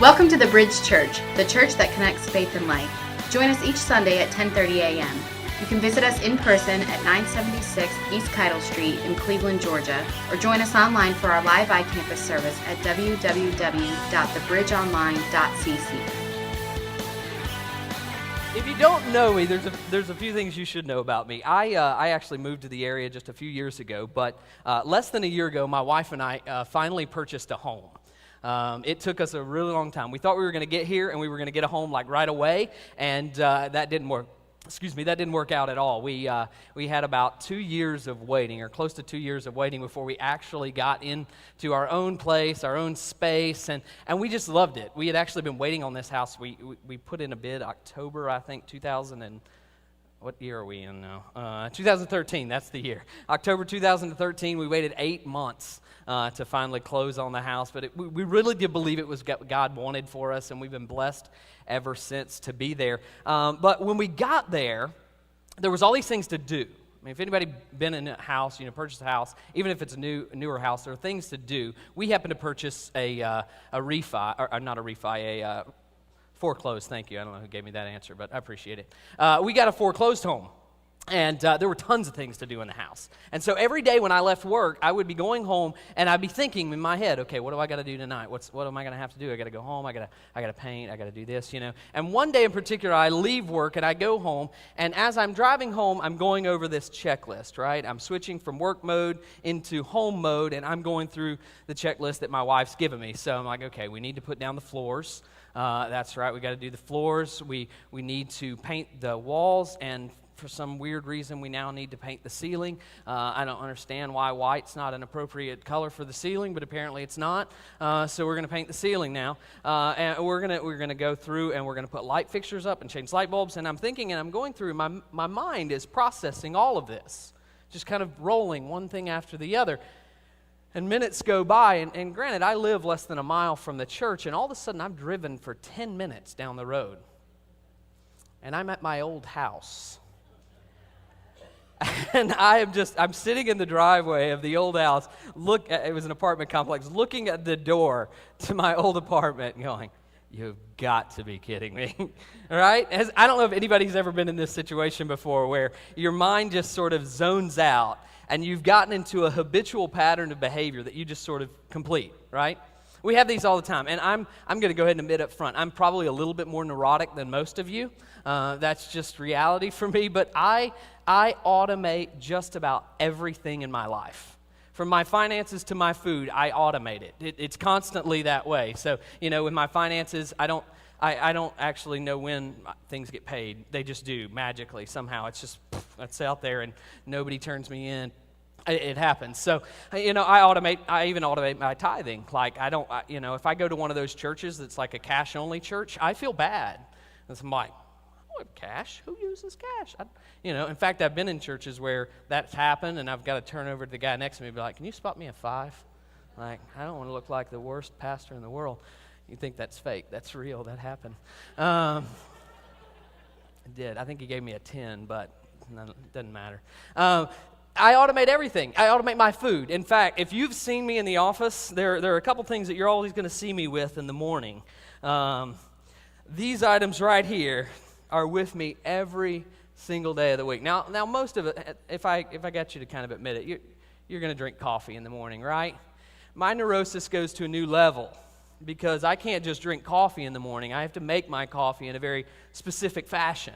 Welcome to the Bridge Church, the church that connects faith and life. Join us each Sunday at 10:30 a.m. You can visit us in person at 976 East Keitel Street in Cleveland, Georgia, or join us online for our live iCampus service at www.thebridgeonline.cc. If you don't know me, there's a few things you should know about me. I actually moved to the area just a few years ago, but less than a year ago, my wife and I finally purchased a home. It took us a really long time. We thought we were going to get here and we were going to get a home like right away, and that didn't work. That didn't work out at all. We had about 2 years of waiting, or close to 2 years of waiting, before we actually got into our own place, our own space, and we just loved it. We had actually been waiting on this house. We put in a bid October, I think, 2000 and what year are we in now? 2013, that's the year. October 2013, we waited 8 months to finally close on the house, but we really did believe it was what God wanted for us, and we've been blessed ever since to be there. But when we got there was all these things to do. I mean, if anybody been in a house, purchased a house, even if it's a newer house, there are things to do. We happened to purchase a foreclosed, thank you. I don't know who gave me that answer, but I appreciate it. We got a foreclosed home, and there were tons of things to do in the house. And so every day when I left work, I would be going home, and I'd be thinking in my head, okay, what do I got to do tonight? What am I going to have to do? I got to go home. I got to paint. I got to do this, And one day in particular, I leave work, and I go home, and as I'm driving home, I'm going over this checklist, right? I'm switching from work mode into home mode, and I'm going through the checklist that my wife's given me. So I'm like, okay, we need to put down the floors. That's right, we got to do the floors. We need to paint the walls, and for some weird reason, we now need to paint the ceiling. I don't understand why white's not an appropriate color for the ceiling, but apparently it's not. So we're going to paint the ceiling now, and we're gonna go through and we're going to put light fixtures up and change light bulbs. And I'm thinking, and I'm going through. My mind is processing all of this, just kind of rolling one thing after the other. And minutes go by, and granted, I live less than a mile from the church, and all of a sudden I'm driven for 10 minutes down the road. And I'm at my old house. And I'm sitting in the driveway of the old house, it was an apartment complex, looking at the door to my old apartment and going, you've got to be kidding me, right? I don't know if anybody's ever been in this situation before where your mind just sort of zones out, and you've gotten into a habitual pattern of behavior that you just sort of complete, right? We have these all the time, and I'm going to go ahead and admit up front, I'm probably a little bit more neurotic than most of you. That's just reality for me, but I automate just about everything in my life. From my finances to my food, I automate it. It's constantly that way. So, with my finances, I don't actually know when things get paid. They just do, magically, somehow. It's just, it's out there, and nobody turns me in. It happens. So, I even automate my tithing. Like, if I go to one of those churches that's like a cash-only church, I feel bad. And so I'm like, I have cash? Who uses cash? In fact, I've been in churches where that's happened, and I've got to turn over to the guy next to me and be like, can you spot me a 5? Like, I don't want to look like the worst pastor in the world. You think that's fake. That's real. That happened. It did. I think he gave me a 10, but it doesn't matter. I automate everything. I automate my food. In fact, if you've seen me in the office, there are a couple things that you're always going to see me with in the morning. These items right here are with me every single day of the week. Now most of it, if I got you to kind of admit it, you're going to drink coffee in the morning, right? My neurosis goes to a new level because I can't just drink coffee in the morning. I have to make my coffee in a very specific fashion.